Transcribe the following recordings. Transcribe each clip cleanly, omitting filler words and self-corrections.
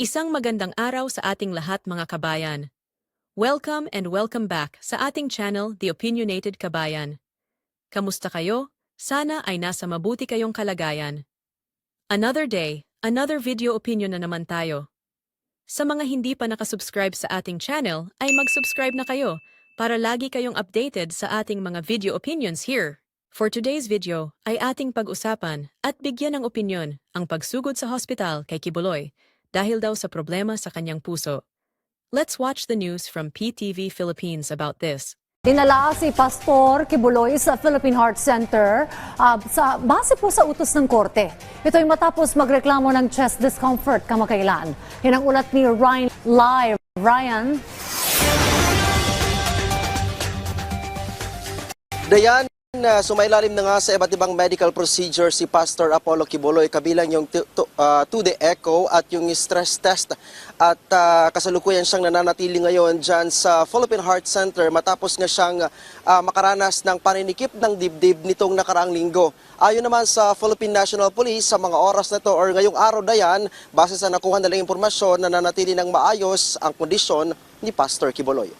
Isang magandang araw sa ating lahat mga kabayan. Welcome and welcome back sa ating channel, The Opinionated Kabayan. Kamusta kayo? Sana ay nasa mabuti kayong kalagayan. Another day, another video opinion na naman tayo. Sa mga hindi pa nakasubscribe sa ating channel, ay mag-subscribe na kayo para lagi kayong updated sa ating mga video opinions here. For today's video, ay ating pag-usapan at bigyan ng opinyon ang pagsugod sa hospital kay Kibuloy dahil daw sa problema sa kanyang puso. Let's watch the news from PTV Philippines about this. Dinala si Pastor Kibuloy sa Philippine Heart Center base po sa utos ng korte. Ito ay matapos magreklamo ng chest discomfort kamakailan. Yan ang ulat ni Ryan Live. Ryan? Dayan, sumailalim na nga sa iba't ibang medical procedure si Pastor Apollo Kibuloy, kabilang yung 2D echo at yung stress test. At kasalukuyan siyang nananatili ngayon dyan sa Philippine Heart Center matapos nga siyang makaranas ng paninikip ng dibdib nitong nakaraang linggo. Ayon naman sa Philippine National Police, sa mga oras na to or ngayong araw Dayan, base sa nakuha nilang impormasyon, nananatili ng maayos ang kondisyon ni Pastor Kibuloy.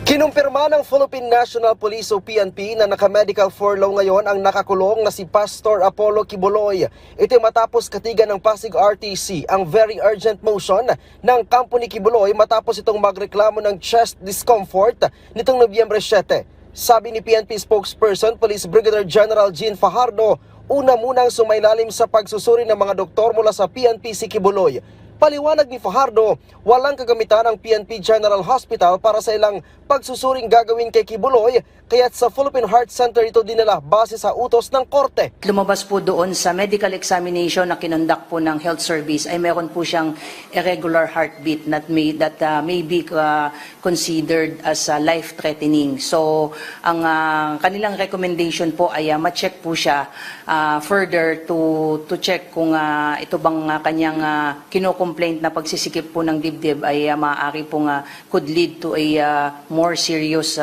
Kinumpirma ng Philippine National Police o PNP na naka-medical furlough ngayon ang nakakulong na si Pastor Apollo Kibuloy. Ito matapos katigan ng Pasig RTC ang very urgent motion ng kampo ni Kibuloy matapos itong magreklamo ng chest discomfort nitong Nobyembre 7. Sabi ni PNP spokesperson Police Brigadier General Jean Fajardo, una munang sumailalim sa pagsusuri ng mga doktor mula sa PNP si Kibuloy. Paliwanag ni Fajardo, walang kagamitan ng PNP General Hospital para sa ilang pagsusuring gagawin kay Kibuloy, kaya't sa Philippine Heart Center ito dinala base sa utos ng korte. Lumabas po doon sa medical examination na kinondak po ng health service ay meron po siyang irregular heartbeat that may be considered as life-threatening. So, ang kanilang recommendation po ay ma-check po siya further to check kung ito bang kanyang kino-complaint na pagsisikip po ng dibdib ay maaari pong could lead to a more serious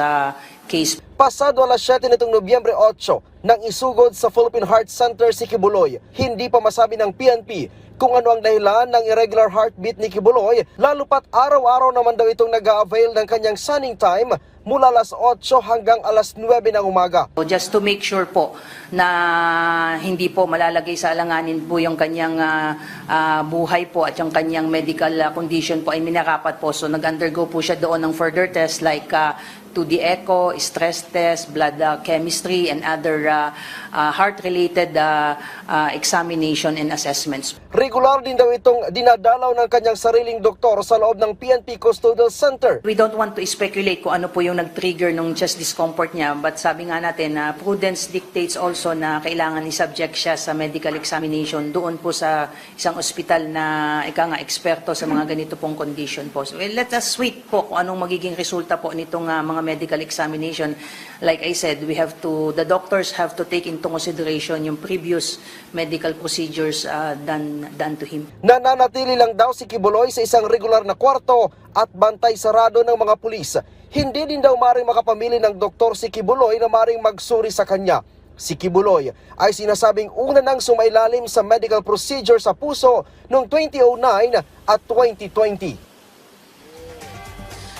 case. Pasado alas 7 nitong Nobyembre 8 nang isugod sa Philippine Heart Center si Kibuloy. Hindi pa masabi ng PNP kung ano ang dahilan ng irregular heartbeat ni Kibuloy, lalo pat araw-araw naman daw itong nag-a-avail ng kanyang sunning time mula alas 8 hanggang alas 9 ng umaga. Just to make sure po na hindi po malalagay sa alanganin po yung kanyang buhay po at yung kanyang medical condition po ay minarapat po. So nag-undergo po siya doon ng further tests like 2D echo, stress test, blood chemistry, and other heart-related examination and assessments. Regular din daw itong dinadalaw ng kanyang sariling doktor sa loob ng PNP Custodial Center. We don't want to speculate kung ano po yung nag-trigger ng chest discomfort niya, but sabi nga natin na prudence dictates also na kailangan i-subject siya sa medical examination doon po sa isang ospital na eksperto sa mga ganito pong condition po. So let us wait po kung anong magiging resulta po nitong mga medical examination. Like I said, the doctors have to take into consideration yung previous medical procedures done to him. Nananatili lang daw si Kibuloy sa isang regular na kwarto at bantay sarado ng mga pulis. Hindi din daw maring makapamili ng doktor si Kibuloy na maring magsuri sa kanya. Si Kibuloy ay sinasabing una nang sumailalim sa medical procedure sa puso noong 2009 at 2020.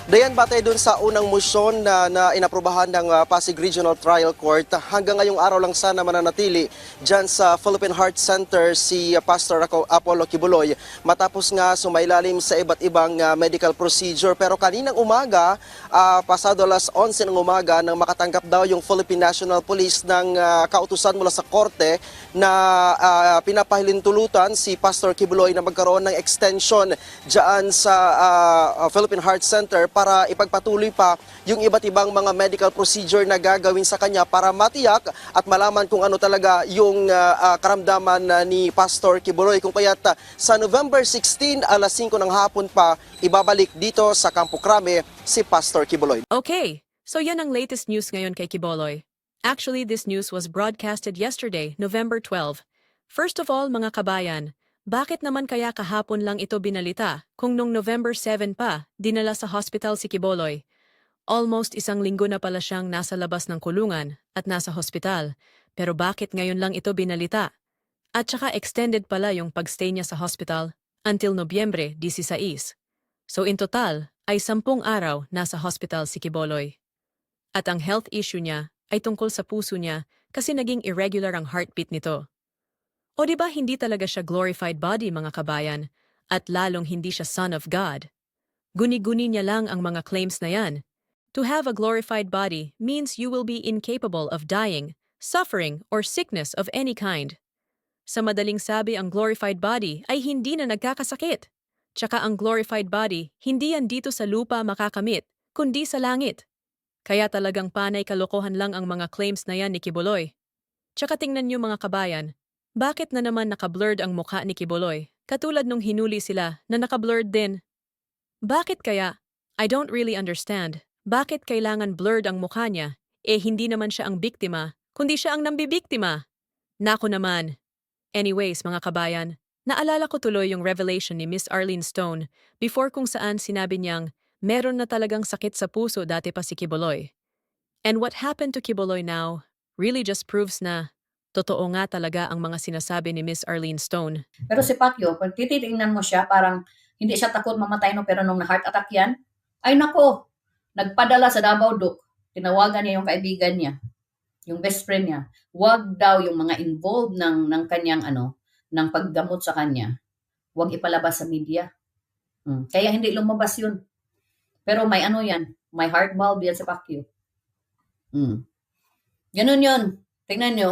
Dayan, batay dun sa unang motion na inaprubahan ng Pasig Regional Trial Court, hanggang ngayong araw lang sana mananatili dyan sa Philippine Heart Center si Pastor Apollo Kibuloy matapos nga sumailalim sa iba't ibang medical procedure. Pero kaninang umaga, pasado alas 11 ng umaga, nang makatanggap daw yung Philippine National Police ng kautusan mula sa korte na pinapahilintulutan si Pastor Kibuloy na magkaroon ng extension dyan sa Philippine Heart Center para ipagpatuloy pa yung iba't ibang mga medical procedure na gagawin sa kanya para matiyak at malaman kung ano talaga yung karamdaman ni Pastor Kibuloy. Kung kaya't sa November 16, alas 5 ng hapon pa, ibabalik dito sa Campo Crame si Pastor Kibuloy. Okay, so yan ang latest news ngayon kay Kibuloy. Actually, this news was broadcasted yesterday, November 12. First of all, mga kabayan, bakit naman kaya kahapon lang ito binalita kung nung November 7 pa, dinala sa hospital si Kibuloy? Almost isang linggo na pala siyang nasa labas ng kulungan at nasa hospital, pero bakit ngayon lang ito binalita? At saka extended pala yung pagstay niya sa hospital. until Nobyembre 16. So in total ay 10 araw nasa hospital si Quiboloy. At ang health issue niya ay tungkol sa puso niya kasi naging irregular ang heartbeat nito. O di ba hindi talaga siya glorified body mga kabayan at lalong hindi siya son of God? Guni-guni niya lang ang mga claims na yan. To have a glorified body means you will be incapable of dying, suffering, or sickness of any kind. Sa madaling sabi, ang glorified body ay hindi na nagkakasakit. Tsaka ang glorified body, hindi yan dito sa lupa makakamit, kundi sa langit. Kaya talagang panay kalokohan lang ang mga claims na yan ni Quiboloy. Tsaka tingnan niyo mga kabayan, bakit na naman nakablurred ang mukha ni Quiboloy, katulad nung hinuli sila na nakablurred din? Bakit kaya? I don't really understand. Bakit kailangan blurred ang mukha niya? Hindi naman siya ang biktima, kundi siya ang nambibiktima. Nako naman. Anyways mga kabayan, naalala ko tuloy yung revelation ni Miss Arlene Stone before kung saan sinabi niyang meron na talagang sakit sa puso dati pa si Quiboloy. And what happened to Quiboloy now really just proves na totoo nga talaga ang mga sinasabi ni Miss Arlene Stone. Pero si Pacquiao, pag tititingnan mo siya, parang hindi siya takot mamatay no, pero nung na-heart attack yan, ay nako, nagpadala sa Davao Duc, tinawagan niya yung kaibigan niya, yung best friend niya, wag daw yung mga involved ng kanyang ng paggamot sa kanya, wag ipalabas sa media. Kaya hindi lumabas yun. Pero may yan, may heart valve yan sa Pacquiao. Ganun yun. Tingnan nyo.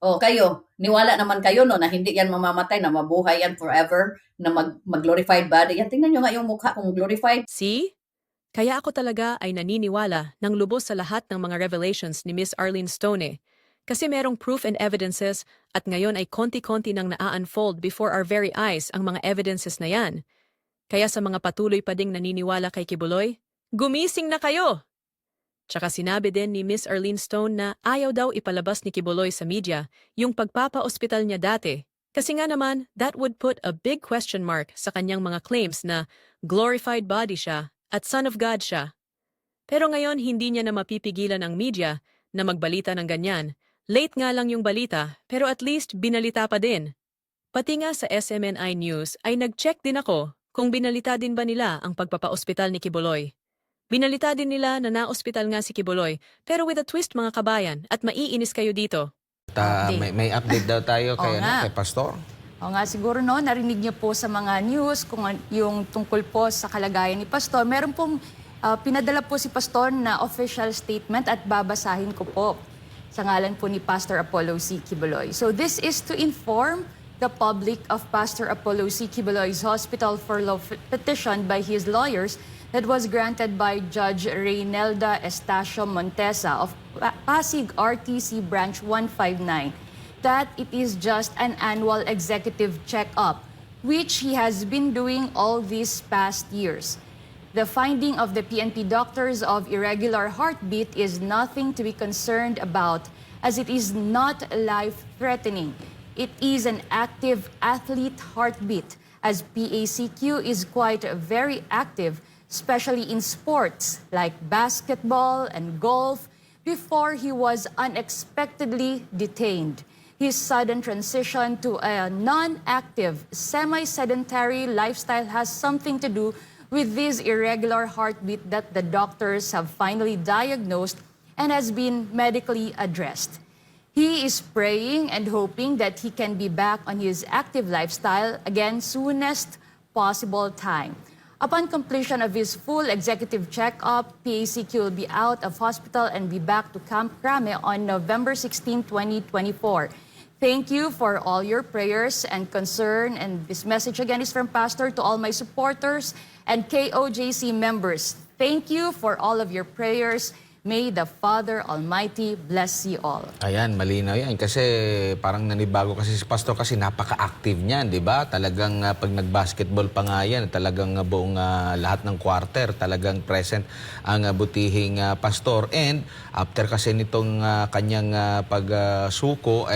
O kayo, niwala naman kayo no na hindi yan mamamatay, na mabuhay yan forever, na mag-glorified body. Yan, tingnan nyo nga yung mukha kung glorified. See? Kaya ako talaga ay naniniwala ng lubos sa lahat ng mga revelations ni Miss Arlene Stone kasi merong proof and evidences at ngayon ay konti-konti nang naa-unfold before our very eyes ang mga evidences na yan. Kaya sa mga patuloy pa ding naniniwala kay Quiboloy, gumising na kayo! Tsaka sinabi din ni Miss Arlene Stone na ayaw daw ipalabas ni Quiboloy sa media yung pagpapa-ospital niya dati. Kasi nga naman, that would put a big question mark sa kanyang mga claims na glorified body siya at son of God siya. Pero ngayon hindi niya na mapipigilan ang media na magbalita ng ganyan. Late nga lang yung balita, pero at least binalita pa din. Pati nga sa SMNI News ay nag-check din ako kung binalita din ba nila ang pagpapa-ospital ni Quiboloy. Binalita din nila na na-ospital nga si Quiboloy, pero with a twist mga kabayan at maiinis kayo dito. May update daw tayo kay, nga. kay Pastor. O nga, siguro no, narinig niyo po sa mga news kung yung tungkol po sa kalagayan ni Pastor. Meron pong pinadala po si Pastor na official statement at babasahin ko po sa ngalan po ni Pastor Apollo C. Quiboloy. So this is to inform the public of Pastor Apollo C. Quiboloy's hospital furlough petition by his lawyers that was granted by Judge Reynelda Estacio Montesa of Pasig RTC Branch 159, that it is just an annual executive check-up, which he has been doing all these past years. The finding of the PNP doctors of irregular heartbeat is nothing to be concerned about, as it is not life-threatening. It is an active athlete heartbeat, as PACQ is quite very active, especially in sports like basketball and golf, before he was unexpectedly detained. His sudden transition to a non-active, semi-sedentary lifestyle has something to do with this irregular heartbeat that the doctors have finally diagnosed and has been medically addressed. He is praying and hoping that he can be back on his active lifestyle again soonest possible time. Upon completion of his full executive check-up, PACQ will be out of hospital and be back to Camp Crame on November 16, 2024. Thank you for all your prayers and concern. And this message again is from Pastor to all my supporters and KOJC members. Thank you for all of your prayers. May the Father Almighty bless you all. Ayan, malinaw yan. Kasi parang nanibago kasi si Pastor kasi napaka-active niyan, di ba? Talagang pag nag-basketball pa nga yan, talagang buong lahat ng quarter, talagang present ang butihing Pastor. And after kasi nitong kanyang pagsuko,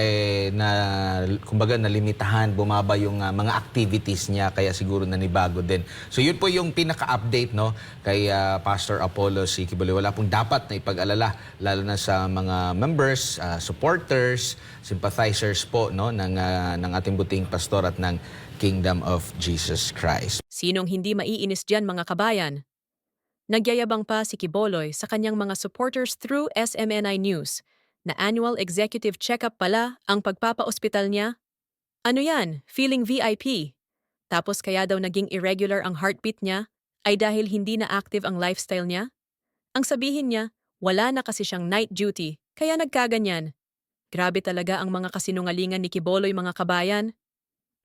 kumbaga nalimitahan, bumaba yung mga activities niya, kaya siguro nanibago din. So yun po yung pinaka-update no, kay Pastor Apollo C. Quiboloy. Wala pong dapat na may pag-alala lalo na sa mga members, supporters, sympathizers po no ng ating buting pastor at ng Kingdom of Jesus Christ. Sinong hindi maiinis diyan mga kabayan? Nagyayabang pa si Quiboloy sa kanyang mga supporters through SMNI News na annual executive check-up pala ang pagpapa-ospital niya. Ano yan? Feeling VIP. Tapos kaya daw naging irregular ang heartbeat niya ay dahil hindi na active ang lifestyle niya? Ang sabihin niya, wala na kasi siyang night duty, kaya nagkaganyan. Grabe talaga ang mga kasinungalingan ni Quiboloy mga kabayan.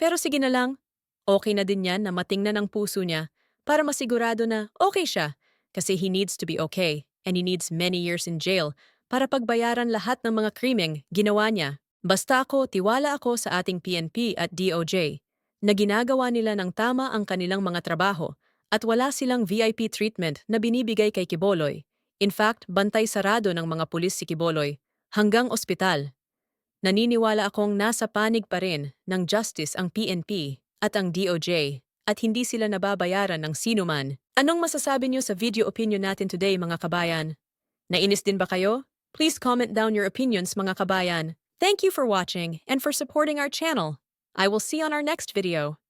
Pero sige na lang, okay na din yan na matingnan ang puso niya para masigurado na okay siya kasi he needs to be okay and he needs many years in jail para pagbayaran lahat ng mga krimeng ginawa niya. Basta tiwala ako sa ating PNP at DOJ na ginagawa nila ng tama ang kanilang mga trabaho at wala silang VIP treatment na binibigay kay Quiboloy. In fact, bantay sarado ng mga pulis si Quiboloy hanggang ospital. Naniniwala akong nasa panig pa rin ng justice ang PNP at ang DOJ at hindi sila nababayaran ng sinuman. Anong masasabi niyo sa video opinion natin today mga kabayan? Nainis din ba kayo? Please comment down your opinions mga kabayan. Thank you for watching and for supporting our channel. I will see you on our next video.